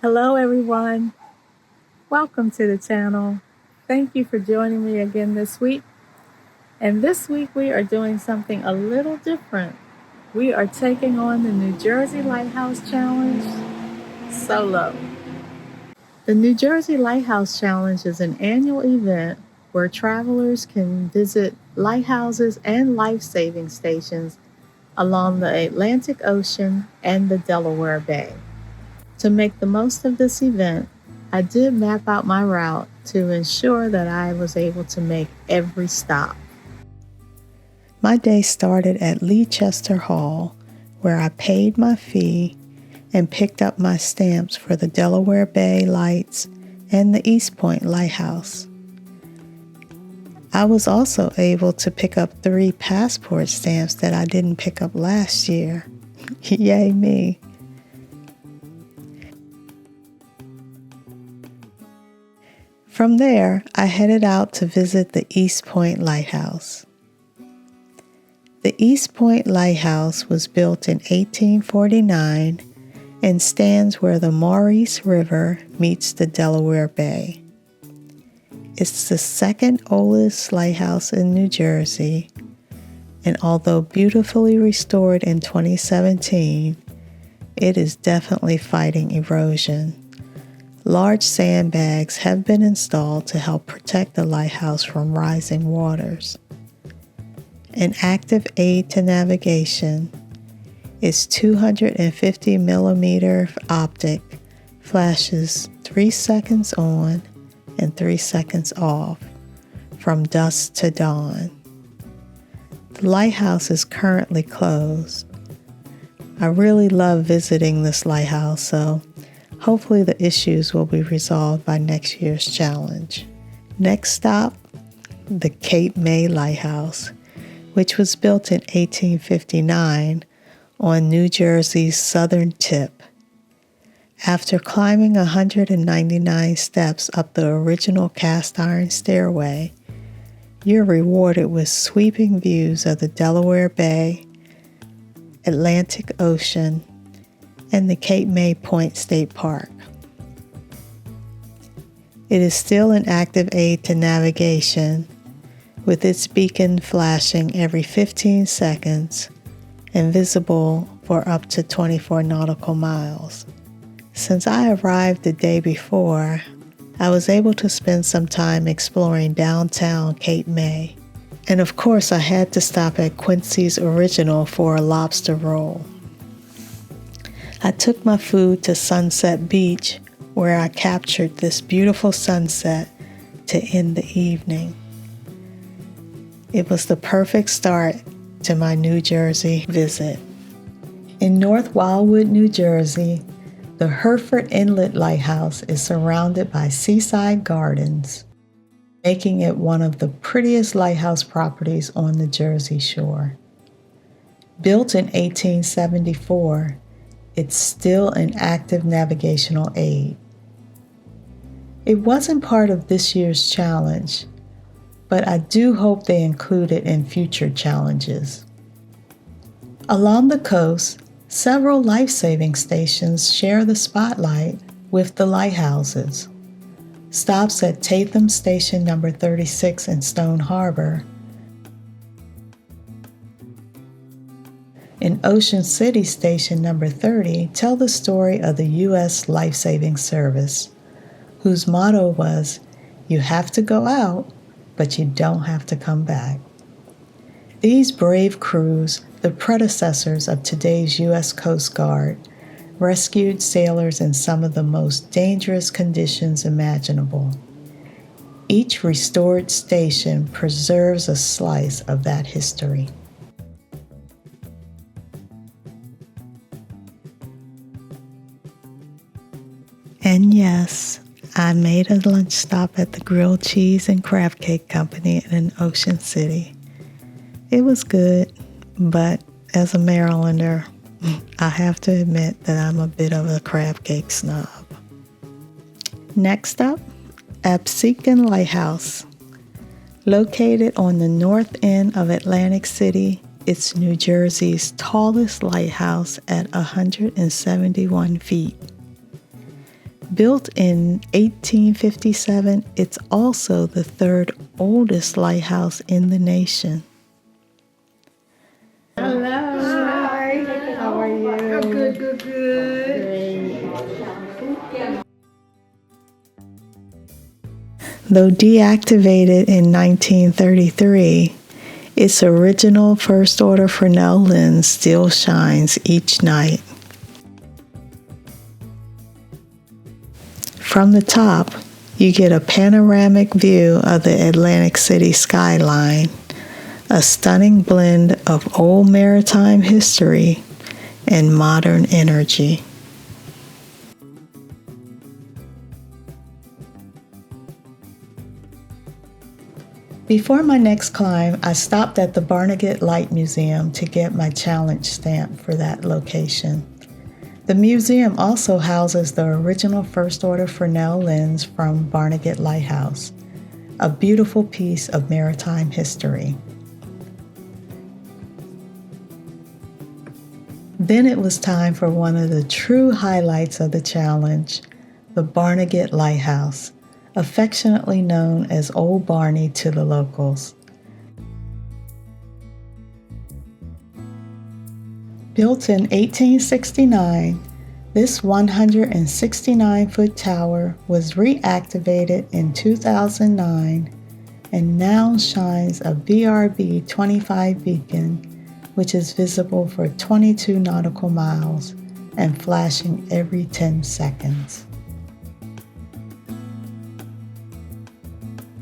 Hello everyone, welcome to the channel. Thank you for joining me again this week. And this week we are doing something a little different. We are taking on the New Jersey Lighthouse Challenge solo. The New Jersey Lighthouse Challenge is an annual event where travelers can visit lighthouses and life-saving stations along the Atlantic Ocean and the Delaware Bay. To make the most of this event, I did map out my route to ensure that I was able to make every stop. My day started at Leicester Hall, where I paid my fee and picked up my stamps for the Delaware Bay Lights and the East Point Lighthouse. I was also able to pick up 3 passport stamps that I didn't pick up last year. Yay me! From there, I headed out to visit the East Point Lighthouse. The East Point Lighthouse was built in 1849 and stands where the Maurice River meets the Delaware Bay. It's the second oldest lighthouse in New Jersey, and although beautifully restored in 2017, it is definitely fighting erosion. Large sandbags have been installed to help protect the lighthouse from rising waters. An active aid to navigation is 250 millimeter optic flashes 3 seconds on and 3 seconds off from dusk to dawn. The lighthouse is currently closed. I really love visiting this lighthouse, so hopefully the issues will be resolved by next year's challenge. Next stop, the Cape May Lighthouse, which was built in 1859 on New Jersey's southern tip. After climbing 199 steps up the original cast iron stairway, you're rewarded with sweeping views of the Delaware Bay, Atlantic Ocean, and the Cape May Point State Park. It is still an active aid to navigation, with its beacon flashing every 15 seconds and visible for up to 24 nautical miles. Since I arrived the day before, I was able to spend some time exploring downtown Cape May. And of course, I had to stop at Quincy's Original for a lobster roll. I took my food to Sunset Beach, where I captured this beautiful sunset to end the evening. It was the perfect start to my New Jersey visit. In North Wildwood, New Jersey, the Hereford Inlet Lighthouse is surrounded by seaside gardens, making it one of the prettiest lighthouse properties on the Jersey Shore. Built in 1874, it's still an active navigational aid. It wasn't part of this year's challenge, but I do hope they include it in future challenges. Along the coast, several life-saving stations share the spotlight with the lighthouses. Stops at Tatham Station number 36 in Stone Harbor, in Ocean City Station number 30 tell the story of the U.S. Lifesaving Service, whose motto was, "You have to go out, but you don't have to come back." These brave crews, the predecessors of today's U.S. Coast Guard, rescued sailors in some of the most dangerous conditions imaginable. Each restored station preserves a slice of that history. And yes, I made a lunch stop at the Grilled Cheese and Crab Cake Company in Ocean City. It was good, but as a Marylander, I have to admit that I'm a bit of a crab cake snob. Next up, Absecon Lighthouse. Located on the north end of Atlantic City, it's New Jersey's tallest lighthouse at 171 feet. Built in 1857, it's also the third oldest lighthouse in the nation. Hello. Hi. How are you? Oh, good. Great. Though deactivated in 1933, its original first order Fresnel lens still shines each night. From the top, you get a panoramic view of the Atlantic City skyline, a stunning blend of old maritime history and modern energy. Before my next climb, I stopped at the Barnegat Light Museum to get my challenge stamp for that location. The museum also houses the original first order Fresnel lens from Barnegat Lighthouse, a beautiful piece of maritime history. Then it was time for one of the true highlights of the challenge, the Barnegat Lighthouse, affectionately known as Old Barney to the locals. Built in 1869, this 169-foot tower was reactivated in 2009 and now shines a BRB 25 beacon, which is visible for 22 nautical miles and flashing every 10 seconds.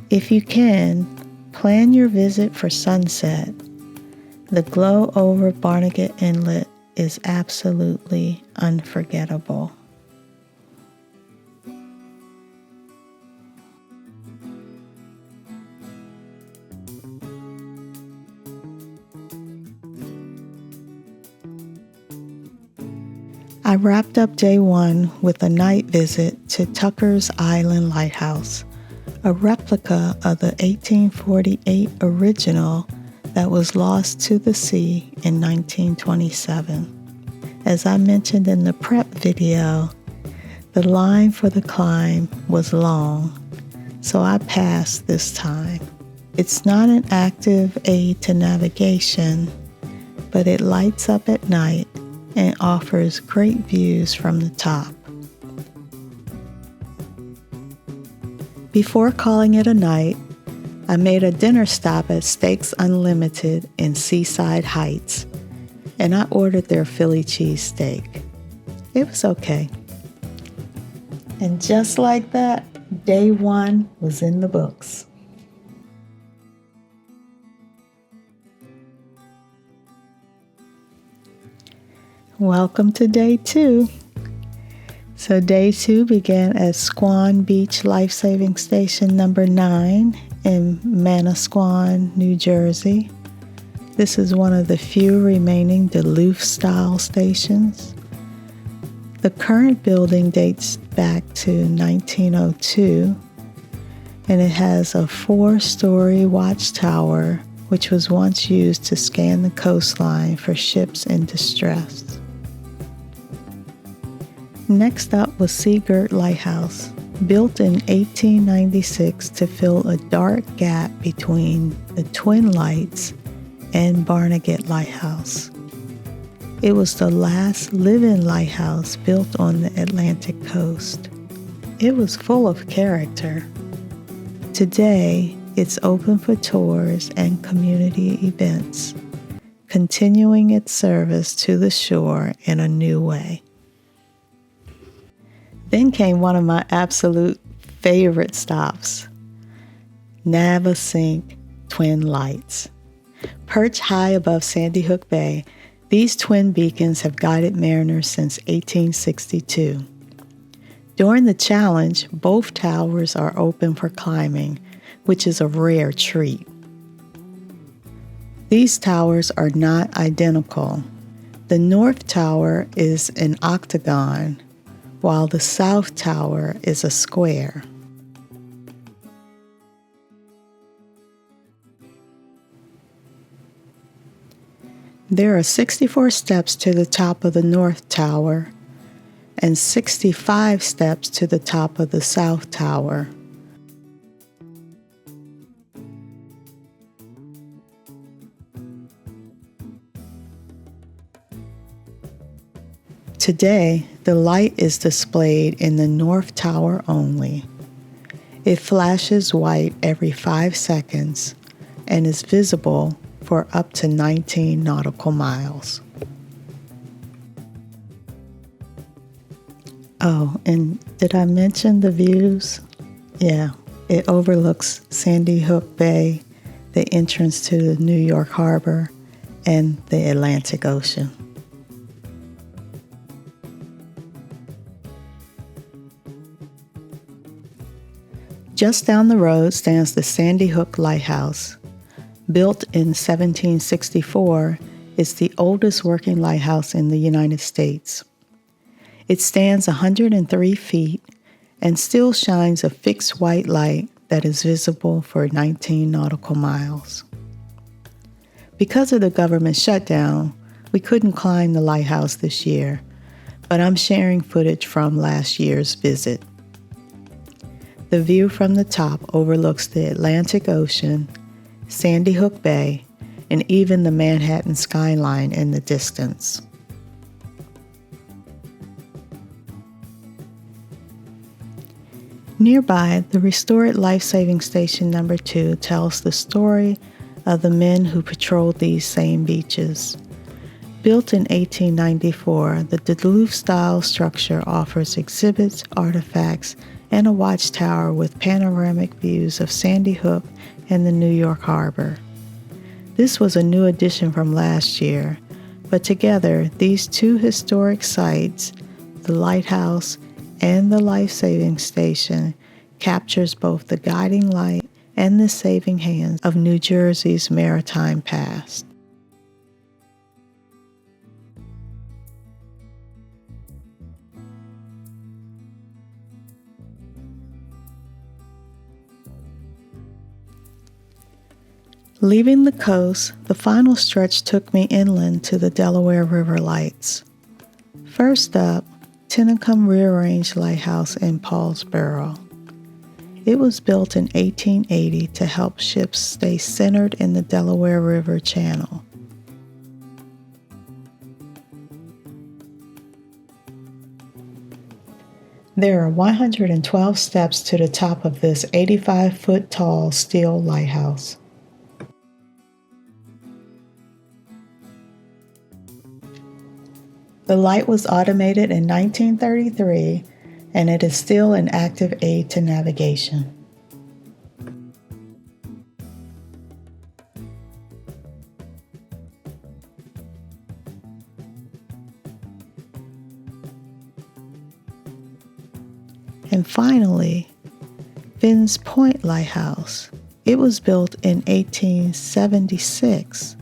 If you can, plan your visit for sunset. The glow over Barnegat Inlet is absolutely unforgettable. I wrapped up day one with a night visit to Tucker's Island Lighthouse, a replica of the 1848 original that was lost to the sea in 1927. As I mentioned in the prep video, the line for the climb was long, so I passed this time. It's not an active aid to navigation, but it lights up at night and offers great views from the top. Before calling it a night, I made a dinner stop at Steaks Unlimited in Seaside Heights, and I ordered their Philly cheesesteak. It was okay. And just like that, day one was in the books. Welcome to day two. So day two began at Squan Beach Lifesaving Station number 9 in Manasquan, New Jersey. This is one of the few remaining Duluth-style stations. The current building dates back to 1902, and it has a 4-story watchtower, which was once used to scan the coastline for ships in distress. Next up was Seagirt Lighthouse, built in 1896 to fill a dark gap between the Twin Lights and Barnegat Lighthouse. It was the last living lighthouse built on the Atlantic coast. It was full of character. Today, it's open for tours and community events, continuing its service to the shore in a new way. Then came one of my absolute favorite stops, Navesink Twin Lights. Perched high above Sandy Hook Bay, these twin beacons have guided mariners since 1862. During the challenge, both towers are open for climbing, which is a rare treat. These towers are not identical. The North Tower is an octagon, while the South Tower is a square. There are 64 steps to the top of the North Tower, and 65 steps to the top of the South Tower. Today, the light is displayed in the North Tower only. It flashes white every 5 seconds and is visible for up to 19 nautical miles. Oh, and did I mention the views? Yeah, it overlooks Sandy Hook Bay, the entrance to the New York Harbor, and the Atlantic Ocean. Just down the road stands the Sandy Hook Lighthouse. Built in 1764, it's the oldest working lighthouse in the United States. It stands 103 feet and still shines a fixed white light that is visible for 19 nautical miles. Because of the government shutdown, we couldn't climb the lighthouse this year, but I'm sharing footage from last year's visit. The view from the top overlooks the Atlantic Ocean, Sandy Hook Bay, and even the Manhattan skyline in the distance. Nearby, the restored Lifesaving Station No. 2 tells the story of the men who patrolled these same beaches. Built in 1894, the Duluth-style structure offers exhibits, artifacts, and a watchtower with panoramic views of Sandy Hook and the New York Harbor. This was a new addition from last year, but together these two historic sites, the lighthouse and the life-saving station, captures both the guiding light and the saving hands of New Jersey's maritime past. Leaving the coast, the final stretch took me inland to the Delaware River lights. First up, Tinicum Rear Range Lighthouse in Paulsboro. It was built in 1880 to help ships stay centered in the Delaware River channel. There are 112 steps to the top of this 85-foot-tall steel lighthouse. The light was automated in 1933, and it is still an active aid to navigation. And finally, Finn's Point Lighthouse. It was built in 1876,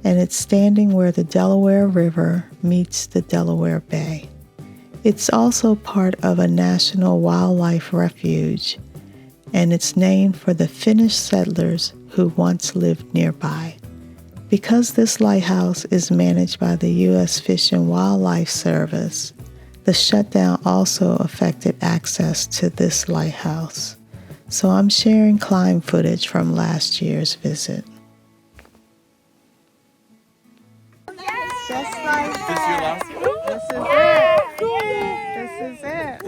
and it's standing where the Delaware River meets the Delaware Bay. It's also part of a national wildlife refuge, and it's named for the Finnish settlers who once lived nearby. Because this lighthouse is managed by the U.S. Fish and Wildlife Service, the shutdown also affected access to this lighthouse. So I'm sharing climb footage from last year's visit. Just like that. This is it.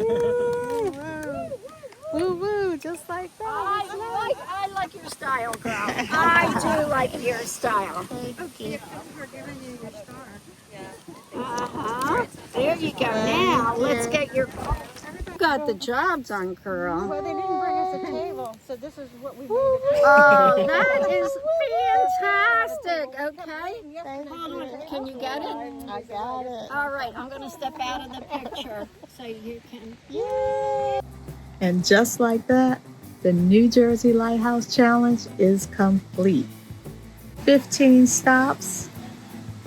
Woo woo, just like that. I like your style, girl. I do like your style. Okay. We're giving you your star. There you go. Now let's get your. Got the job done, girl. Well, they didn't bring us a table, so this is what we made. Oh, that is fantastic. Okay. Hold on. Can you get it? I got it. All right. I'm going to step out of the picture so you can. And just like that, the New Jersey Lighthouse Challenge is complete. 15 stops,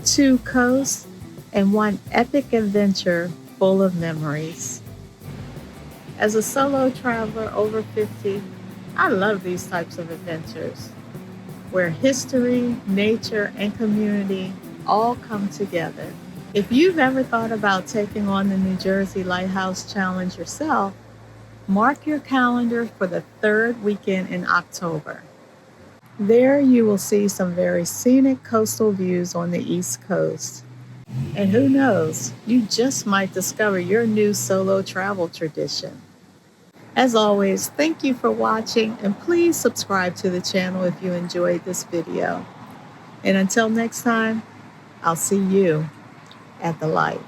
2 coasts, and 1 epic adventure full of memories. As a solo traveler over 50, I love these types of adventures, where history, nature, and community all come together. If you've ever thought about taking on the New Jersey Lighthouse Challenge yourself, mark your calendar for the third weekend in October. There you will see some very scenic coastal views on the East Coast. And who knows, you just might discover your new solo travel tradition. As always, thank you for watching, and please subscribe to the channel if you enjoyed this video. And until next time, I'll see you at the light.